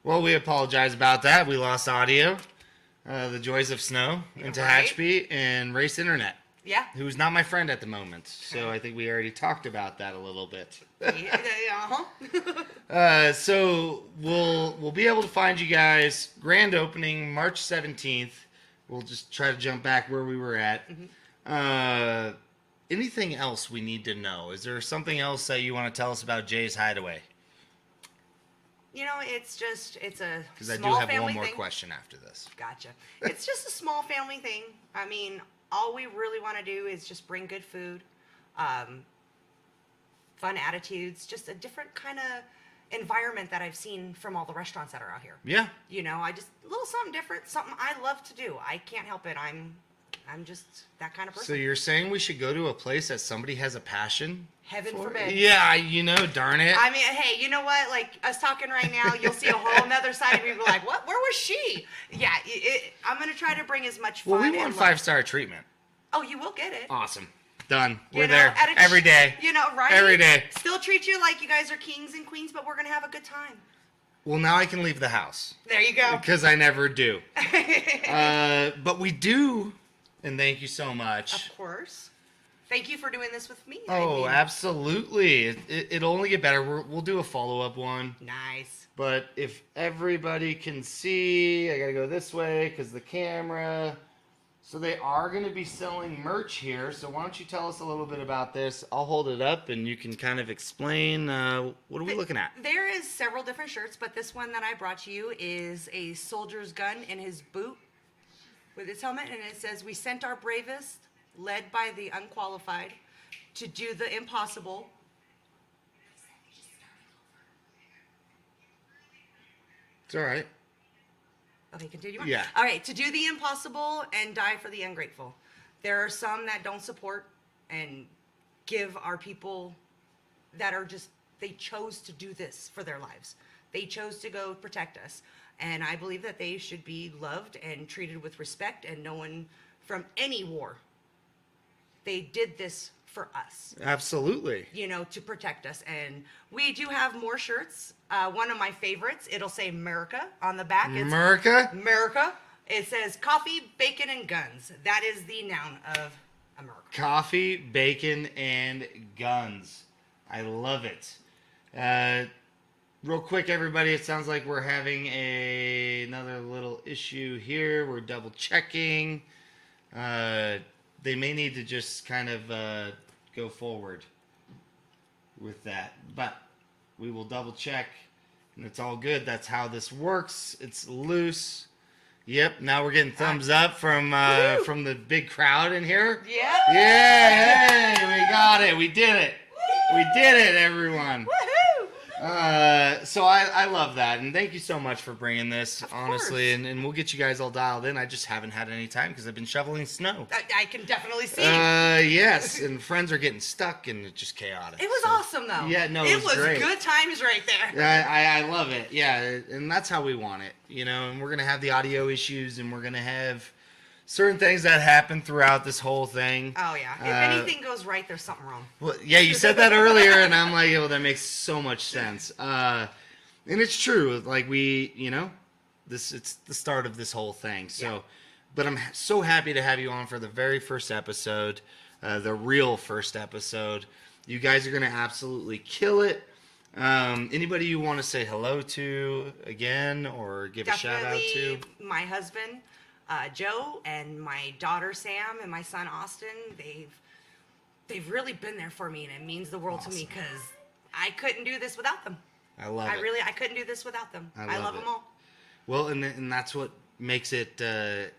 Well, we apologize about that. We lost audio. The joys of snow and Tehachapi and Race Internet. Yeah. Who's not my friend at the moment. So I think we already talked about that a little bit. So we'll be able to find you guys. Grand opening March 17th. We'll just try to jump back where we were at. Mm-hmm. Anything else we need to know? Is there something else that you want to tell us about Jay's Hideaway? You know, it's a small because I do have family one more thing. question after this. Gotcha. It's just a small family thing. I mean, all we really want to do is just bring good food, fun attitudes, just a different kind of environment that I've seen from all the restaurants that are out here. Yeah. You know, a little something different, something I love to do. I can't help it. I'm just that kind of person. So you're saying we should go to a place that somebody has a passion? Heaven forbid. Yeah, darn it. I mean, hey, you know what? Like, us talking right now, you'll see a whole nother side of me. Be like, what? Where was she? Yeah, I'm going to try to bring as much fun. Well, we want 5-star treatment. Oh, you will get it. Awesome. Done. We're You know, there every day. You know, right? Every day. Still treat you like you guys are kings and queens, but we're going to have a good time. Well, now I can leave the house. There you go. Because I never do. But we do, and thank you so much. Of course. Thank you for doing this with me. Oh, absolutely. It'll only get better. We'll do a follow-up one. Nice. But if everybody can see, I got to go this way because the camera. So they are going to be selling merch here. So why don't you tell us a little bit about this? I'll hold it up and you can kind of explain. What are we looking at? There is several different shirts, but this one that I brought to you is a soldier's gun in his boot with his helmet. And it says, "We sent our bravest, led by the unqualified, to do the impossible." It's all right. Okay, continue on. Yeah. All right, to do the impossible and die for the ungrateful. There are some that don't support and give our people that are just, they chose to do this for their lives. They chose to go protect us. And I believe that they should be loved and treated with respect and no one from any war. They did this for us. Absolutely. You know, to protect us. And we do have more shirts. One of my favorites, it'll say America on the back. It's America. It says coffee, bacon, and guns. That is the noun of America. Coffee, bacon, and guns. I love it. Real quick, everybody, it sounds like we're having another little issue here. We're double checking. They may need to just kind of go forward with that. But we will double check, and it's all good. That's how this works. It's loose. Yep, now we're getting thumbs up from the big crowd in here. Yeah. Yeah, hey, we got it. We did it. We did it, everyone. So I love that, and thank you so much for bringing this, honestly, and we'll get you guys all dialed in. I just haven't had any time because I've been shoveling snow. I can definitely see. Yes, and friends are getting stuck, and it's just chaotic. It was awesome, though. Yeah, no, it was great. Good times right there. I love it, yeah, and that's how we want it, and we're going to have the audio issues, and we're going to have certain things that happen throughout this whole thing. Oh, yeah. If anything goes right, there's something wrong. Well, yeah, you said that earlier, and I'm like, that makes so much sense. And it's true. Like, it's the start of this whole thing. So, yeah. But I'm so happy to have you on for the very first episode, the real first episode. You guys are going to absolutely kill it. Anybody you want to say hello to again or give a shout out to? My husband. Joe and my daughter Sam and my son Austin, they've really been there for me, and it means the world to me because I couldn't do this without them. I love it. I couldn't do this without them. I love them all. Well, and that's what makes it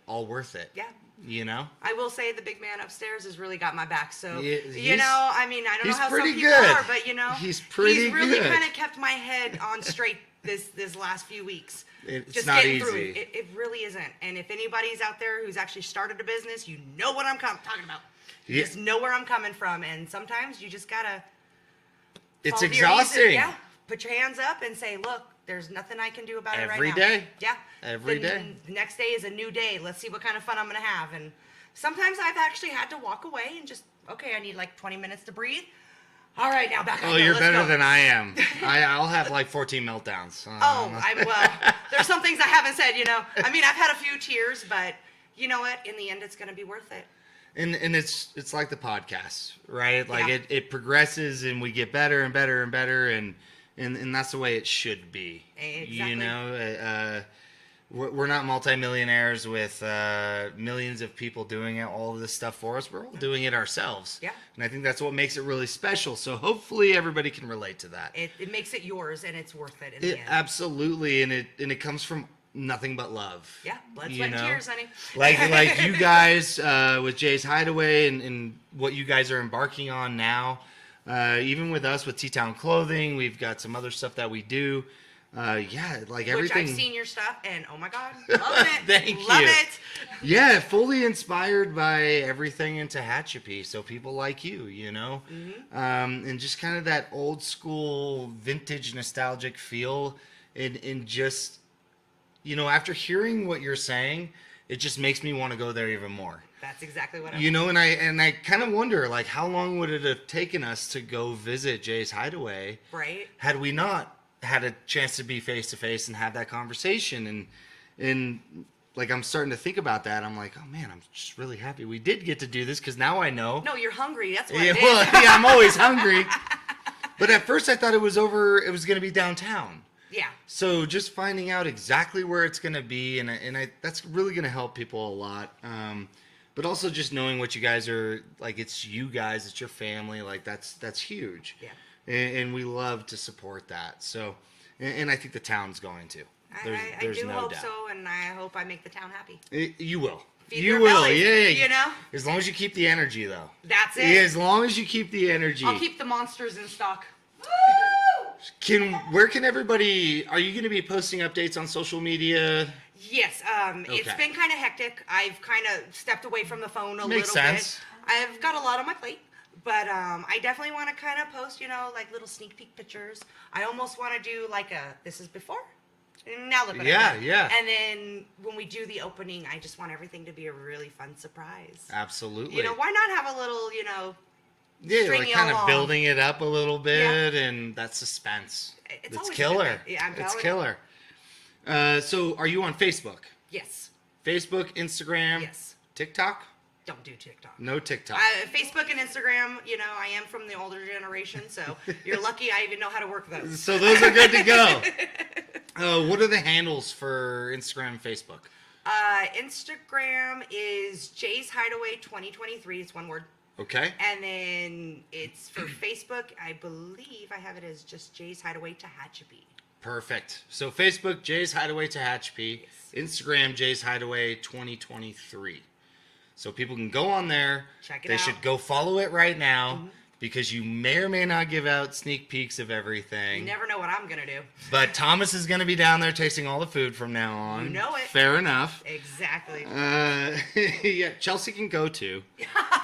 all worth it. Yeah. I will say the big man upstairs has really got my back. So, I don't know how some people are, but, he's really good. kind of kept my head on straight this last few weeks. It's just not getting easy. through. It really isn't. And if anybody's out there who's actually started a business, you know what I'm talking about. You just know where I'm coming from. And sometimes you just got to... It's exhausting. Yeah. Put your hands up and say, look, there's nothing I can do about it right now. Every day. Yeah. Every day. The next day is a new day. Let's see what kind of fun I'm going to have. And sometimes I've actually had to walk away and just, okay, I need like 20 minutes to breathe. All right, now back. Oh, you're better than I am. I'll have like 14 meltdowns. There's some things I haven't said, you know. I mean, I've had a few tears, but you know what? In the end, it's going to be worth it. And it's like the podcast, right? Like Yeah. it progresses and we get better and better and better, and that's the way it should be. Exactly. You know, we're not multimillionaires with millions of people doing all of this stuff for us. We're all doing it ourselves. Yeah. And I think that's what makes it really special. So hopefully everybody can relate to that. It makes it yours, and it's worth it in the end. Absolutely, and it comes from nothing but love. Yeah, blood, you sweat, and know? tears, honey. like you guys with Jay's Hideaway and what you guys are embarking on now. Even with us with T-Town Clothing, we've got some other stuff that we do. Like Which everything. I've seen your stuff, and oh my god, love it. Thank love you. it. Yeah, fully inspired by everything in Tehachapi. So people like you know, and just kind of that old school, vintage, nostalgic feel, and just, you know, after hearing what you're saying, it just makes me want to go there even more. That's exactly what I. You know, and I kind of wonder, like, how long would it have taken us to go visit Jay's Hideaway, Right. had we not had a chance to be face to face and have that conversation? And like, I'm starting to think about that. I'm like, oh man, I'm just really happy we did get to do this, because now I know. No, you're hungry. That's what Yeah, it is. well, yeah, I'm always hungry. But at first I thought it was going to be downtown. Yeah. So just finding out exactly where it's going to be, and that's really going to help people a lot. But also just knowing what you guys are like. It's you guys. It's your family. Like that's huge. Yeah. And we love to support that. So, and I think the town's going to. I do hope so, and I hope I make the town happy. You will. Feed You their will. bellies, Yeah. you know? As long as you keep the energy, though. That's it. Yeah, as long as you keep the energy. I'll keep the monsters in stock. Where can everybody? Are you going to be posting updates on social media? Yes, it's Okay. been kind of hectic. I've kind of stepped away from the phone a Makes little sense. bit. I've got a lot on my plate, but I definitely want to kind of post, you know, like little sneak peek pictures. I almost want to do like this is before, and now look what Yeah, I've done. yeah. And then when we do the opening, I just want everything to be a really fun surprise. Absolutely. You know, why not have a little, you know, Yeah, string like you kind of along. building it up a little bit, and that suspense. It's It's always killer. different. Yeah, I'm It's telling you. killer. So, are you on Facebook? Yes, Facebook, Instagram, yes. TikTok? Don't do TikTok. No TikTok. Facebook and Instagram, you know, I am from the older generation, so you're lucky I even know how to work those. So those are good to go. What are the handles for Instagram and Facebook? Instagram is Jay's Hideaway 2023. It's one word. Okay. And then it's for Facebook. I believe I have it as just Jay's Hideaway Tehachapi. Perfect. So Facebook, Jay's Hideaway Tehachapi. Yes. Instagram, Jay's Hideaway 2023. So people can go on there. Check it They out. should go follow it right now, because you may or may not give out sneak peeks of everything. You never know what I'm gonna do. But Thomas is going to be down there tasting all the food from now on. You know it. Fair enough. Exactly. Yeah, Chelsea can go too.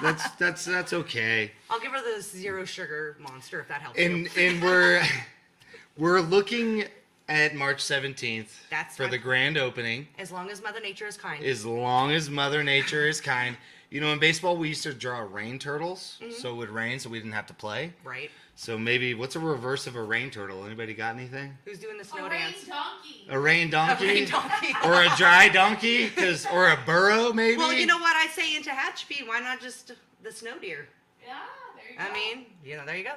That's okay. I'll give her the zero sugar monster if that helps And you. and we're looking at March 17th That's for right. the grand opening. As long as Mother Nature is kind. As long as Mother Nature is kind. You know, in baseball we used to draw rain turtles, Mm-hmm. so it would rain, so we didn't have to play. Right. So maybe what's a reverse of a rain turtle? Anybody got anything? Who's doing the snow A rain dance? donkey. A rain donkey? A rain donkey. Or a dry donkey? Or a burro, maybe? Well, you know what I say in Tehachapi? Why not just the snow deer? Yeah, there you go. I mean, you know, there you go.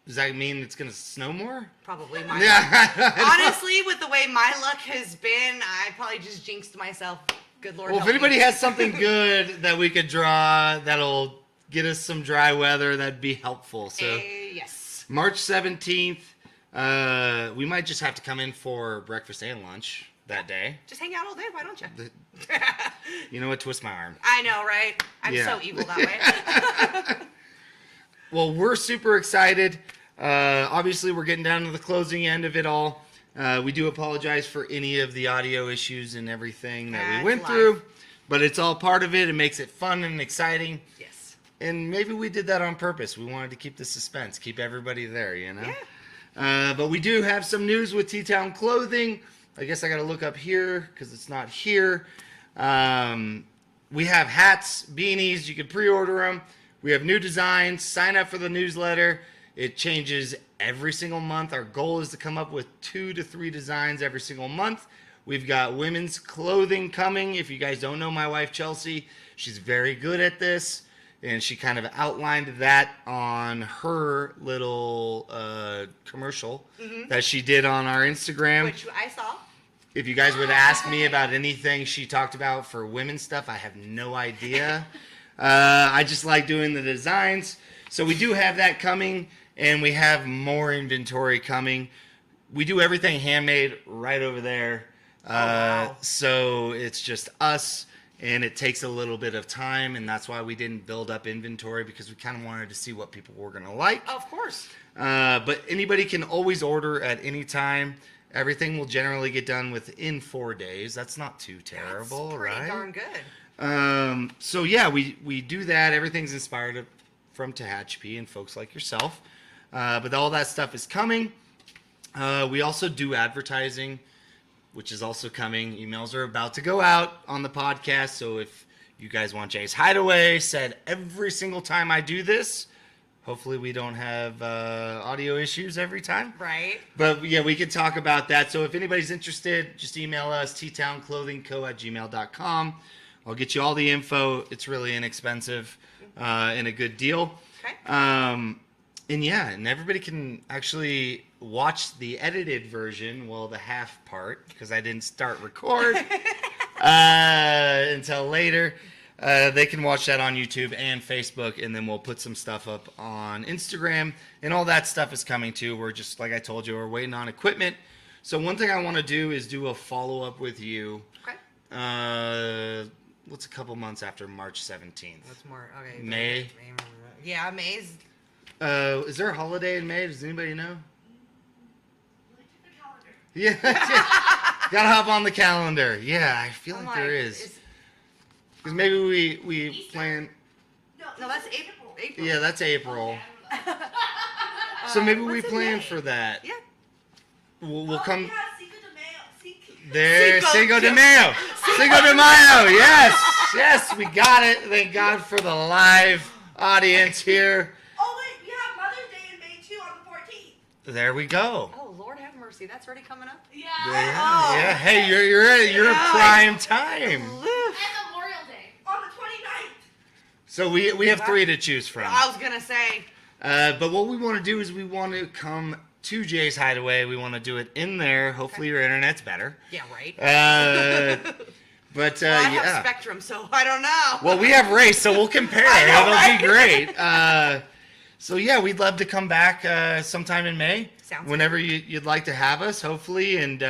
Does that mean it's going to snow more? Probably my Yeah. Honestly, with the way my luck has been, I probably just jinxed myself. Good Lord. Well, if help anybody me. has something good that we could draw that'll get us some dry weather, that'd be helpful. So Yes. March 17th, we might just have to come in for breakfast and lunch that day. Just hang out all day, why don't you? You know what? Twist my arm. I know, right? I'm Yeah. so evil that way. Well, we're super excited. Obviously, we're getting down to the closing end of it all. We do apologize for any of the audio issues and everything that we That's went life. through, but it's all part of it. It makes it fun and exciting. Yes. And maybe we did that on purpose. We wanted to keep the suspense, keep everybody there, you know? Yeah. But we do have some news with T-Town Clothing. I guess I got to look up here because it's not here. We have hats, beanies. You can pre-order them. We have new designs. Sign up for the newsletter. It changes every single month. Our goal is to come up with 2 to 3 designs every single month. We've got women's clothing coming. If you guys don't know my wife, Chelsea, she's very good at this. And she kind of outlined that on her little commercial that she did on our Instagram. Which I saw. If you guys would ask me about anything she talked about for women's stuff, I have no idea. I just like doing the designs. So we do have that coming, and we have more inventory coming. We do everything handmade right over there. Wow. So it's just us, and it takes a little bit of time, and that's why we didn't build up inventory, because we kind of wanted to see what people were going to like. Of course. But anybody can always order at any time. Everything will generally get done within 4 days. That's not too terrible, That's pretty right? darn good. So yeah, we do that. Everything's inspired from Tehachapi and folks like yourself. But all that stuff is coming. We also do advertising, which is also coming. Emails are about to go out on the podcast. So if you guys want Jay's Hideaway said every single time I do this, hopefully we don't have audio issues every time. Right. But yeah, we can talk about that. So if anybody's interested, just email us, ttownclothingco@gmail.com. I'll get you all the info. It's really inexpensive and a good deal. Okay. And yeah, and everybody can actually watch the edited version, well, the half part, because I didn't start record until later. They can watch that on YouTube and Facebook, and then we'll put some stuff up on Instagram, and all that stuff is coming too. We're just, like I told you, we're waiting on equipment. So one thing I want to do is do a follow-up with you. Okay. What's a couple months after March 17th? What's more? Okay. May. Yeah, May's. Is there a holiday in May? Does anybody know? Look at the calendar. Yeah. Gotta hop on the calendar. Yeah, I feel I'm like there is. it's- Because maybe we Easter? plan. No, that's April. April. Yeah, that's April. Okay. So maybe we what's in plan May? for that. Yeah. We'll Oh, come yeah, Cinco de Mayo. there. Cinco Cinco de de- Mayo. Cinco de Mayo. Yes, we got it. Thank God for the live audience here. Oh wait, we have Mother's Day in May too on the 14th. There we go. Oh, Lord have mercy. That's already coming up. Yeah. Yeah, yeah. Hey, you're Yeah. prime time. And Memorial Day on the 29th. So we have 3 to choose from. I was gonna say. But what we want to do is we want to come to Jay's Hideaway. We want to do it in there. Hopefully your internet's better. Yeah, right. But Well, I have yeah. Spectrum, so I don't know. Well, we have Race, so we'll compare. I know, It'll be great. So yeah, we'd love to come back sometime in May. Sounds whenever you'd like to have us, hopefully, and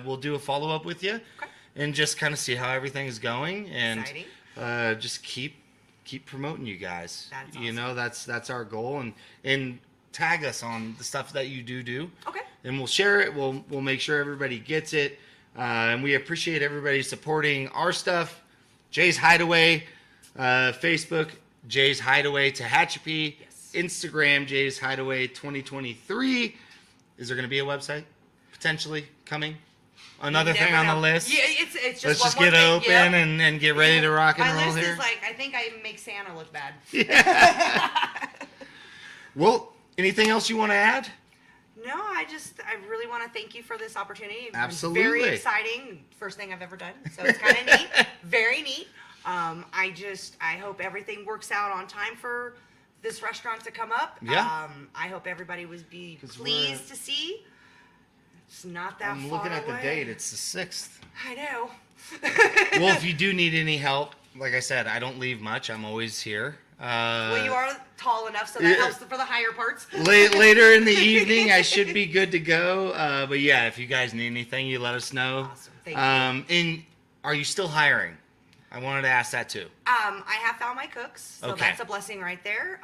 we'll do a follow up with you, Okay. and just kind of see how everything is going, and Exciting. just keep promoting you guys. That's You awesome. know, that's our goal, and tag us on the stuff that you do. Okay. And we'll share it. We'll make sure everybody gets it. And we appreciate everybody supporting our stuff. Jay's Hideaway, Facebook, Jay's Hideaway Tehachapi, Yes. Instagram, Jay's Hideaway 2023. Is there going to be a website potentially coming? Another You thing never on the know. list. Yeah, it's just Let's one just more get thing. open Yep. and get ready to rock and My roll list here. is like, I think I make Santa look bad. Well, anything else you want to add? No, I really want to thank you for this opportunity. It was Absolutely. Very exciting. First thing I've ever done. So it's kind of neat. Very neat. I hope everything works out on time for this restaurant to come up. Yeah. I hope everybody would be 'Cause pleased to see. It's not that I'm far looking at the away. date. It's the 6th. I know. Well, if you do need any help, like I said, I don't leave much. I'm always here. Well, you are tall enough, so that yeah. helps for the higher parts. Later in the evening, I should be good to go. But yeah, if you guys need anything, you let us know. Awesome. Thank you. And are you still hiring? I wanted to ask that too. I have found my cooks, so Okay. that's a blessing right there.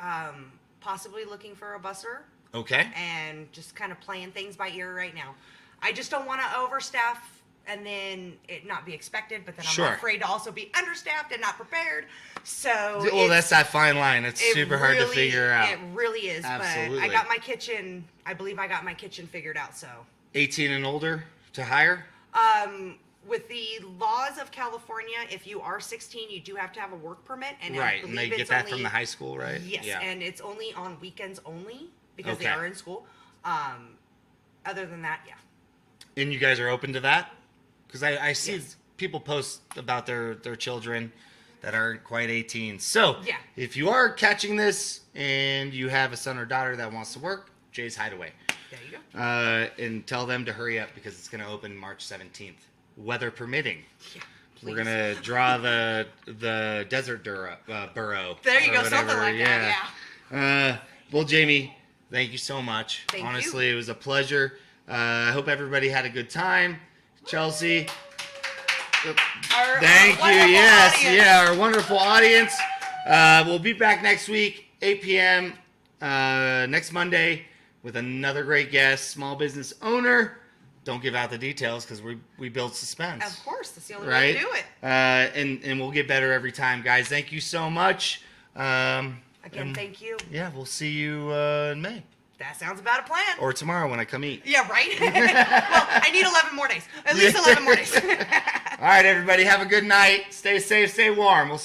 Possibly looking for a busser Okay. and just kind of playing things by ear right now. I just don't want to overstaff and then it not be expected, but then I'm Sure. afraid to also be understaffed and not prepared. So Well, it's- that's that fine line. It's it super hard to really- figure out. It really is. Absolutely. But I got my kitchen. I believe I got my kitchen figured out. So 18 and older to hire? with the laws of California, if you are 16, you do have to have a work permit, and I Right, and they believe get it's that only, from the high school, right? Yes, Yeah. and it's only on weekends only. because they Okay. are in school. Other than that, yeah. And you guys are open to that? Because I see Yes. people post about their children that aren't quite 18. So Yeah. if you are catching this and you have a son or daughter that wants to work, Jay's Hideaway. There you go. And tell them to hurry up because it's going to open March 17th, weather permitting. Yeah, We're please. gonna draw the desert burrow. There you or go, something whatever, like that. Yeah. Well, Jamie, thank you so much. Thank you. Honestly, it was a pleasure. I hope everybody had a good time. Chelsea, Our thank you. wonderful Yes, audience. yeah, our wonderful audience. We'll be back next week, 8 p.m. Next Monday with another great guest, small business owner. Don't give out the details because we build suspense. Of course, that's the only Right? way to do it. And we'll get better every time, guys. Thank you so much. Again, and thank you. Yeah, we'll see you in May That sounds about a plan. or tomorrow when I come eat. Yeah, right? Well, I need 11 more days. At least 11 more days. All right, everybody, have a good night. Stay safe, stay warm. We'll see you.